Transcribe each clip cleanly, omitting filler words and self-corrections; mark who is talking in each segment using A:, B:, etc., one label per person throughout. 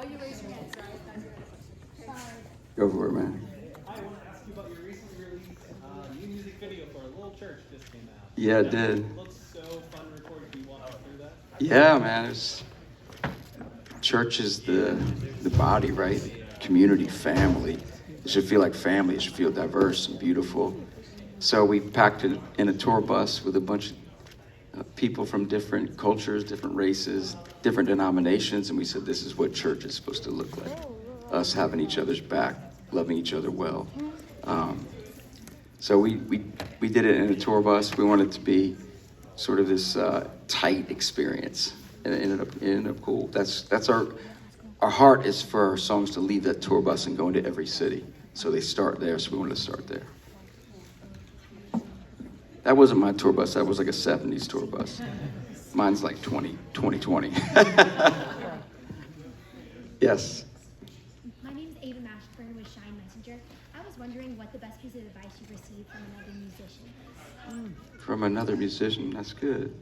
A: you raise your hand. Sorry, I thought you had a question.
B: Go for it, man.
C: I want to ask you about your recently released new music video for a little church just came out.
B: Yeah, it
C: That
B: did.
C: looks so fun to record. Can you walk us through that?
B: Yeah, man. Church is the body, right? Community, family. It should feel like family. It should feel diverse and beautiful. So we packed it in a tour bus with a bunch of people from different cultures, different races, different denominations, and we said this is what church is supposed to look like. Us having each other's back, loving each other well. So we did it in a tour bus. We wanted it to be sort of this tight experience, and it ended up cool. That's our heart is for our songs to leave that tour bus and go into every city. So they start there. So we wanted to start there. That wasn't my tour bus. That was like a 70s tour bus. Mine's like 2020. Yes.
D: My name is Ava Mashburn with Shine Messenger. I was wondering what the best piece of advice you've received from another musician is.
B: From another musician, that's good.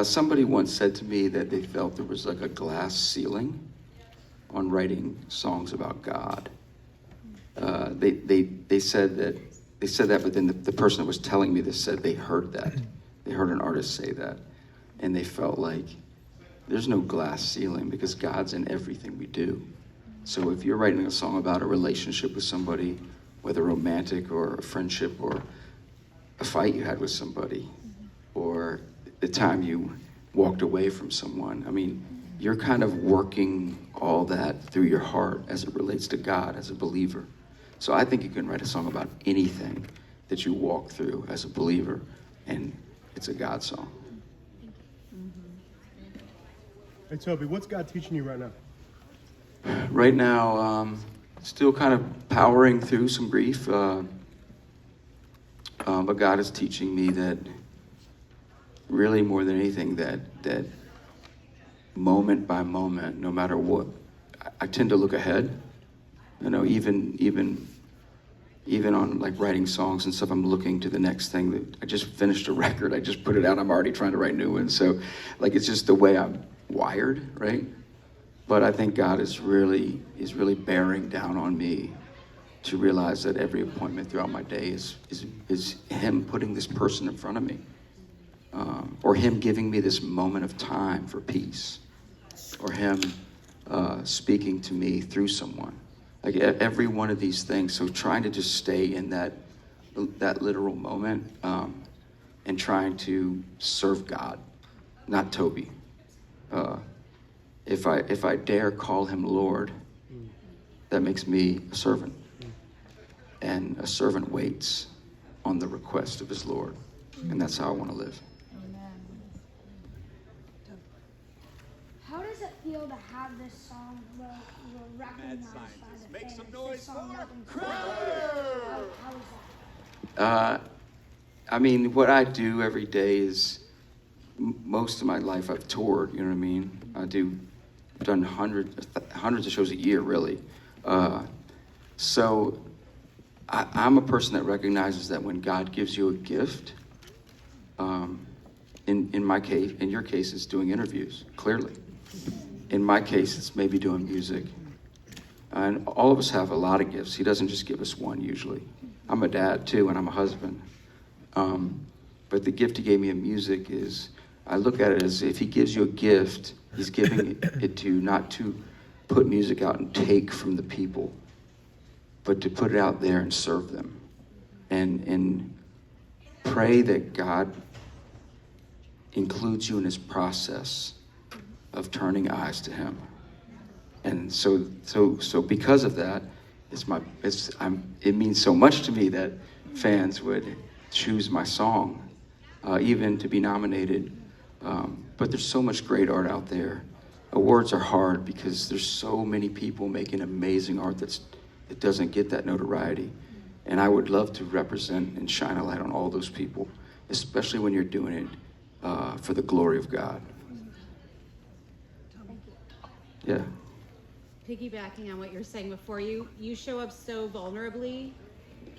B: Somebody once said to me that they felt there was like a glass ceiling on writing songs about God. They said that, but then the person that was telling me this said they heard that. They heard an artist say that, and they felt like there's no glass ceiling because God's in everything we do. So if you're writing a song about a relationship with somebody, whether romantic or a friendship or a fight you had with somebody, or the time you walked away from someone, I mean, you're kind of working all that through your heart as it relates to God as a believer. So I think you can write a song about anything that you walk through as a believer, and it's a God song.
E: Hey, Toby, what's God teaching you right now?
B: Right now, still kind of powering through some grief, but God is teaching me that really more than anything, that moment by moment, no matter what, I tend to look ahead. You know, even on like writing songs and stuff, I'm looking to the next thing. That I just finished a record. I just put it out. I'm already trying to write new ones. So, like, it's just the way I'm wired, right? But I think God is really bearing down on me to realize that every appointment throughout my day is Him putting this person in front of me, or Him giving me this moment of time for peace, or Him speaking to me through someone. Like every one of these things. So trying to just stay in that literal moment, and trying to serve God, not Toby. If I dare call Him Lord, that makes me a servant. And a servant waits on the request of his Lord. And that's how I want to live.
F: How does it feel to have this song recognized by the
G: Make
F: fans?
G: some noise
F: This song
G: for
F: not
G: Crowder!
F: How is that?
B: I mean, what I do every day is most of my life I've toured, you know what I mean? I've done hundreds of shows a year, really. So I'm a person that recognizes that when God gives you a gift, in my case, in your case, it's doing interviews, clearly. In my case, it's maybe doing music. And all of us have a lot of gifts. He doesn't just give us one, usually. I'm a dad, too, and I'm a husband. But the gift He gave me in music is, I look at it as if He gives you a gift, He's giving it to you not to put music out and take from the people, but to put it out there and serve them. And pray that God includes you in His process of turning eyes to Him. And so because of that, it means so much to me that fans would choose my song, even to be nominated. But there's so much great art out there. Awards are hard because there's so many people making amazing art that doesn't get that notoriety. And I would love to represent and shine a light on all those people, especially when you're doing it for the glory of God. Yeah.
H: Piggybacking on what you're saying before, you show up so vulnerably.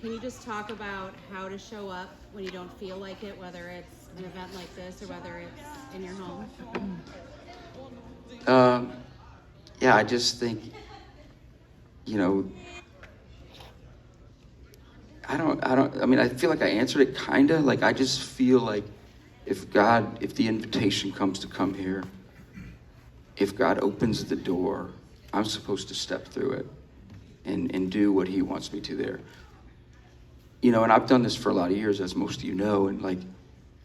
H: Can you just talk about how to show up when you don't feel like it, whether it's an event like this or whether it's in your home?
B: Yeah, I just think, you know, I mean, I feel like I answered it kinda, like I just feel like if the invitation comes to come here, if God opens the door, I'm supposed to step through it and do what he wants me to there. You know, and I've done this for a lot of years, as most of you know, and like,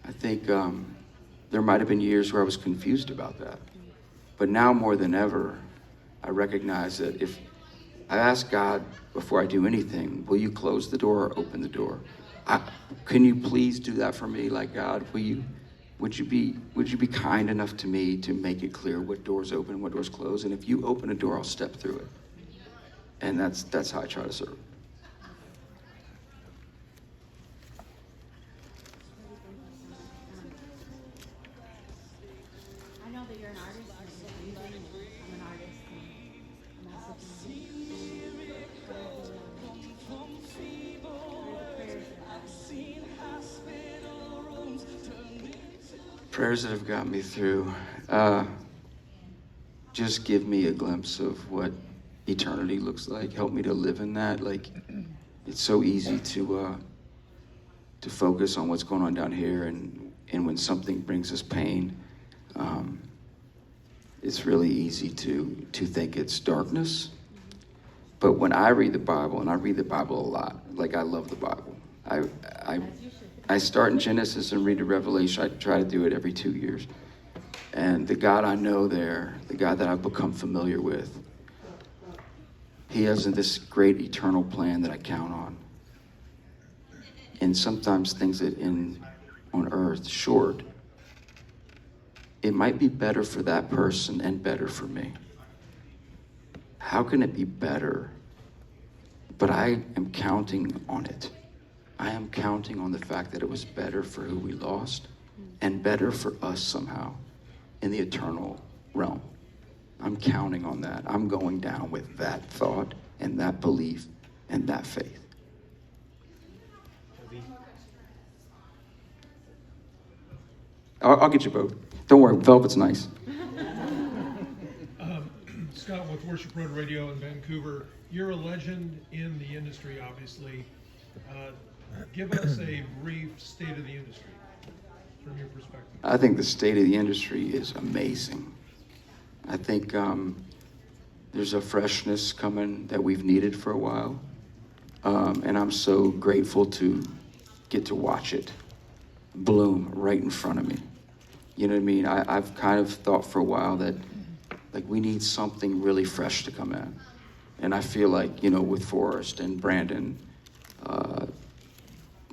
B: I think there might have been years where I was confused about that. But now more than ever, I recognize that if I ask God before I do anything, will you close the door or open the door? Can you please do that for me? Like, God, would you be kind enough to me to make it clear what doors open and what doors close? And if you open a door, I'll step through it. And that's how I try to serve.
H: I know that you're an artist. And I'm an artist. And I'm also
B: Prayers that have got me through. Just give me a glimpse of what eternity looks like. Help me to live in that. Like, it's so easy to focus on what's going on down here, and when something brings us pain, it's really easy to think it's darkness. But when I read the Bible, and I read the Bible a lot, like I love the Bible. I start in Genesis and read to Revelation. I try to do it every 2 years. And the God I know there, the God that I've become familiar with, he has this great eternal plan that I count on. And sometimes things that on earth, short, it might be better for that person and better for me. How can it be better? But I am counting on it. I am counting on the fact that it was better for who we lost and better for us somehow in the eternal realm. I'm counting on that. I'm going down with that thought and that belief and that faith. I'll get you both. Don't worry, velvet's nice.
G: Scott with Worship Road Radio in Vancouver. You're a legend in the industry, obviously. Give us a brief state of the industry from your perspective.
B: I think the state of the industry is amazing. I think there's a freshness coming that we've needed for a while. And I'm so grateful to get to watch it bloom right in front of me. You know what I mean? I've kind of thought for a while that like we need something really fresh to come in. And I feel like, you know, with Forrest and Brandon,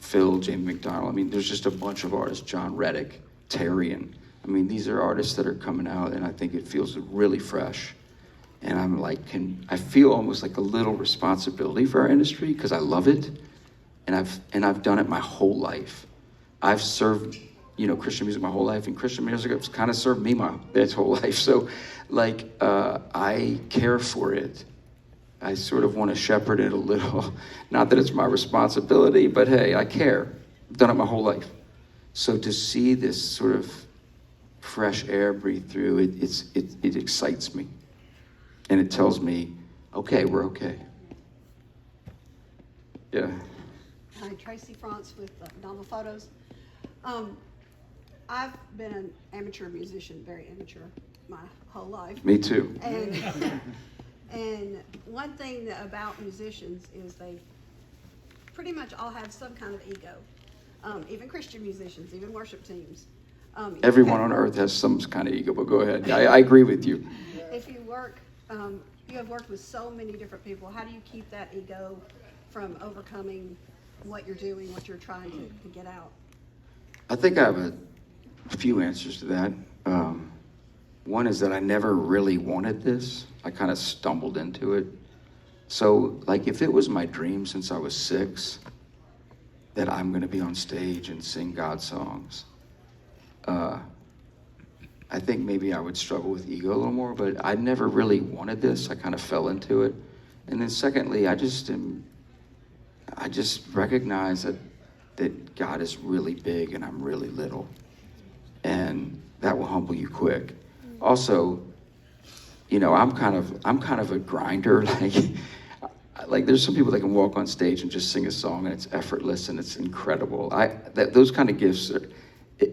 B: Phil, Jamie McDonald, I mean, there's just a bunch of artists, John Reddick, Terry, and I mean, these are artists that are coming out, and I think it feels really fresh. And I'm like, I feel almost like a little responsibility for our industry because I love it, and I've done it my whole life. I've served, you know, Christian music my whole life, and Christian music has kind of served me its whole life. So, like, I care for it. I sort of want to shepherd it a little. Not that it's my responsibility, but hey, I care. I've done it my whole life. So to see this sort of fresh air breathe through, it excites me. And it tells me, okay, we're okay. Yeah.
I: Hi, Tracy France with Novel Photos. I've been an amateur musician, very amateur, my whole life.
B: Me too.
I: And one thing about musicians is they pretty much all have some kind of ego. Even Christian musicians, even worship teams.
B: Everyone on earth has some kind of ego, but go ahead. I agree with you.
I: If you work, you have worked with so many different people. How do you keep that ego from overcoming what you're doing, what you're trying to get out?
B: I think I have a few answers to that. One is that I never really wanted this. I kind of stumbled into it. So, like, if it was my dream since I was 6 that I'm going to be on stage and sing God's songs, I think maybe I would struggle with ego a little more, but I never really wanted this. I kind of fell into it. And then secondly, I just recognize that God is really big and I'm really little. And that will humble you quick. Also, you know, I'm kind of a grinder. Like there's some people that can walk on stage and just sing a song and it's effortless and it's incredible. Those kind of gifts,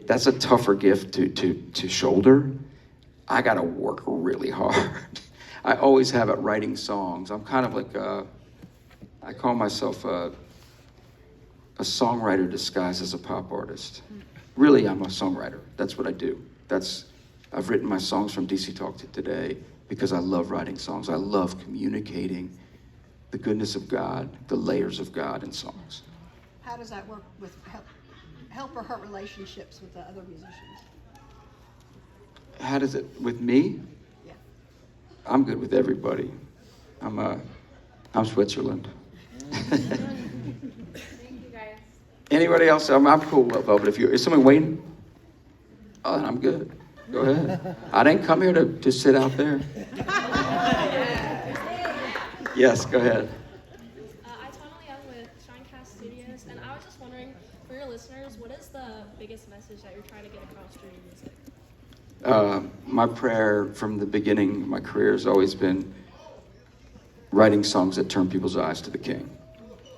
B: that's a tougher gift to shoulder. I gotta work really hard. I always have at writing songs. I'm kind of like I call myself a songwriter disguised as a pop artist. Really, I'm a songwriter. That's what I do. I've written my songs from DC Talk to today because I love writing songs. I love communicating the goodness of God, the layers of God in songs.
I: How does that work with help or hurt relationships with the other musicians?
B: How does it with me?
I: Yeah.
B: I'm good with everybody. I'm Switzerland.
A: Thank you guys.
B: Anybody else? I'm cool with Velvet. If is someone waiting? Oh, then I'm good. Go ahead. I didn't come here to sit out there. Yes, go ahead.
A: I'm Totally Young with Shinecast Studios, and I was just wondering, for your listeners, what is the biggest message that you're trying to get across through your music?
B: My prayer from the beginning of my career has always been writing songs that turn people's eyes to the King.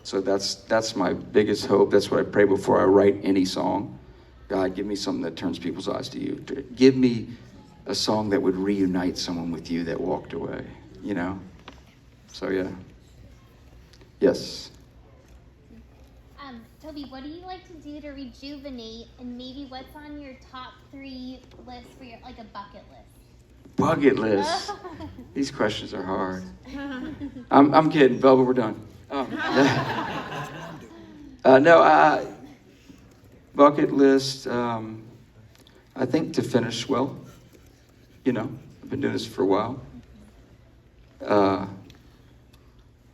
B: So that's my biggest hope. That's what I pray before I write any song. God, give me something that turns people's eyes to you. Give me a song that would reunite someone with you that walked away, you know? So yeah. Yes.
D: Toby, what do you like to do to rejuvenate, and maybe what's on your top 3 list for your, like a bucket list?
B: Bucket list. These questions are hard. I'm kidding. Velvet, we're done. No, bucket list, I think to finish well. You know, I've been doing this for a while.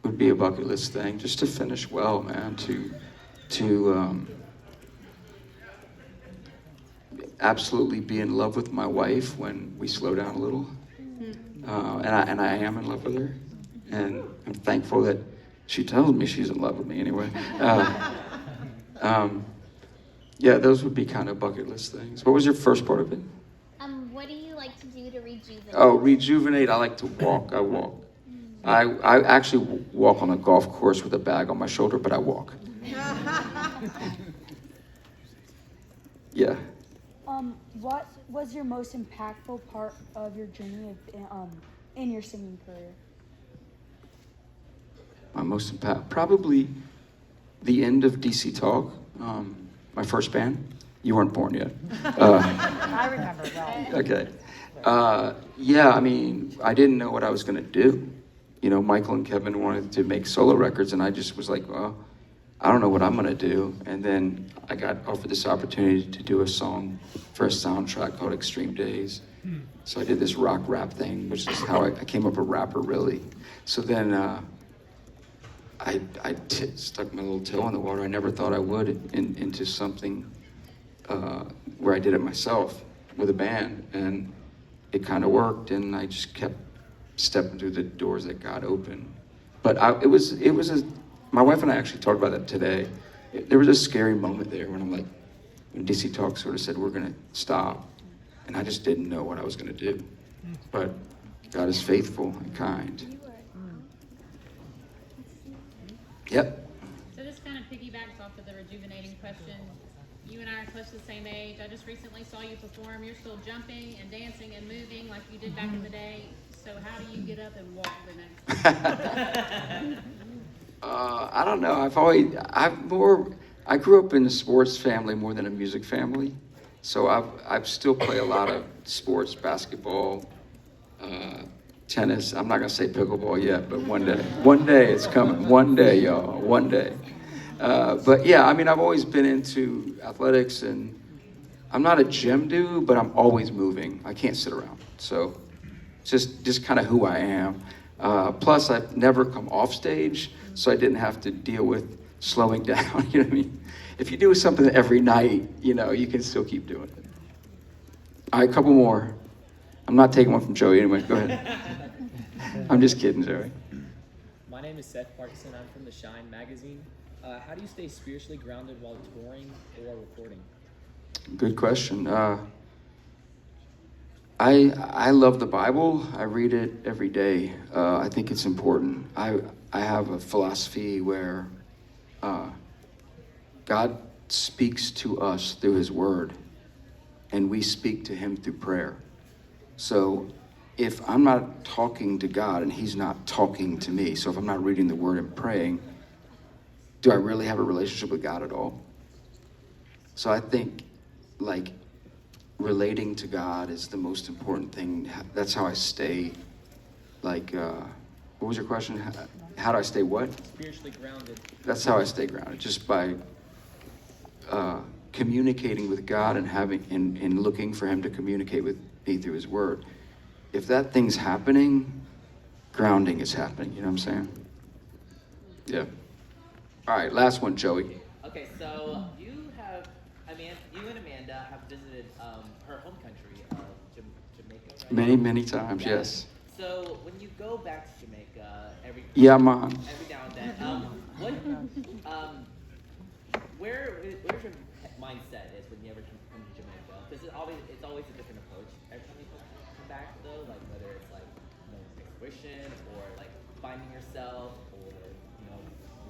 B: Would be a bucket list thing, just to finish well, man, to absolutely be in love with my wife when we slow down a little. And I am in love with her. And I'm thankful that she tells me she's in love with me anyway. Yeah, those would be kind of bucket list things. What was your first part of it?
D: What do you like to do to rejuvenate?
B: Oh, rejuvenate. I like to walk. I walk. I actually walk on a golf course with a bag on my shoulder, but I walk. Yeah.
F: What was your most impactful part of your journey in your singing career?
B: My most impact, probably the end of DC Talk, my first band. You weren't born yet.
F: I remember well.
B: Okay. Yeah, I mean, I didn't know what I was going to do. You know, Michael and Kevin wanted to make solo records, and I just was like, well, I don't know what I'm going to do. And then I got offered this opportunity to do a song for a soundtrack called Extreme Days. So I did this rock rap thing, which is how I came up a rapper, really. So then I stuck my little toe in the water. I never thought I would into something where I did it myself with a band, and it kind of worked, and I just kept stepping through the doors that God opened. But my wife and I actually talked about that today. There was a scary moment there when when DC Talk sort of said, we're gonna stop, and I just didn't know what I was gonna do. But God is faithful and kind. Yep.
H: So this kind of piggybacks off of the rejuvenating question. You and I are close to the same age. I just recently saw you perform. You're still jumping and dancing and moving like you did back in the day. So how do you get up and walk the next?
B: I don't know. I grew up in a sports family more than a music family. So I still play a lot of sports, basketball, tennis. I'm not gonna say pickleball yet, but one day it's coming. One day, y'all, one day. But yeah, I mean, I've always been into athletics, and I'm not a gym dude, but I'm always moving. I can't sit around. So it's just kind of who I am. Plus, I've never come off stage, so I didn't have to deal with slowing down. You know what I mean? If you do something every night, you know, you can still keep doing it. All right, a couple more. I'm not taking one from Joey anyway. Go ahead. I'm just kidding, Joey.
J: My name is Seth Parkinson. I'm from the Shine magazine. How do you stay spiritually grounded while touring or recording?
B: Good question. I love the Bible. I read it every day. I think it's important. I have a philosophy where God speaks to us through his word, and we speak to him through prayer. So if I'm not talking to God and he's not talking to me, so if I'm not reading the word and praying, do I really have a relationship with God at all? So I think, like, relating to God is the most important thing. That's how I stay, like, what was your question? How do I stay what?
J: Spiritually grounded.
B: That's how I stay grounded, just by communicating with God and and looking for him to communicate with me through his word. If that thing's happening, grounding is happening, you know what I'm saying? Yeah. All right, last one, Joey.
K: Okay, so you and Amanda have visited her home country of Jamaica, right?
B: Many times,
K: Yeah.
B: yes.
K: So when you go back to Jamaica every
B: Yeah, Mom.
K: every now and then, where's your mindset is when you ever come to Jamaica? Because it's always a different approach every time you come back though, like whether it's like exhibition or like finding yourself or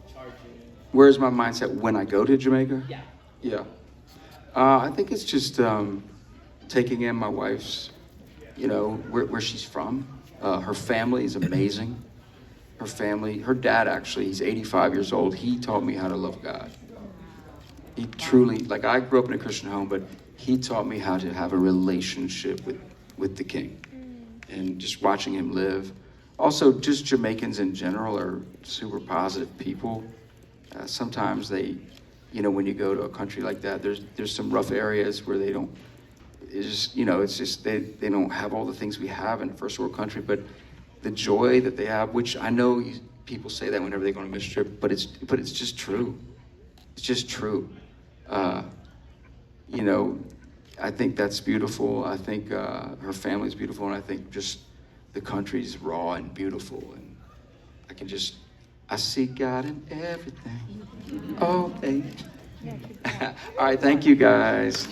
K: recharging.
B: Where's my mindset when I go to Jamaica?
K: Yeah.
B: Yeah. I think it's just taking in my wife's, where she's from. Her family is amazing. Her dad actually, he's 85 years old. He taught me how to love God. He truly, like, I grew up in a Christian home, but he taught me how to have a relationship with the King. And just watching him live. Also, just Jamaicans in general are super positive people. Sometimes they, when you go to a country like that, there's some rough areas where they don't, they don't have all the things we have in a first world country, but the joy that they have, which I know people say that whenever they go on a mission trip, but it's just true. It's just true. I think that's beautiful. I think her family's beautiful, and I think just the country's raw and beautiful, and I see God in everything. Oh, hey. All right, thank you guys.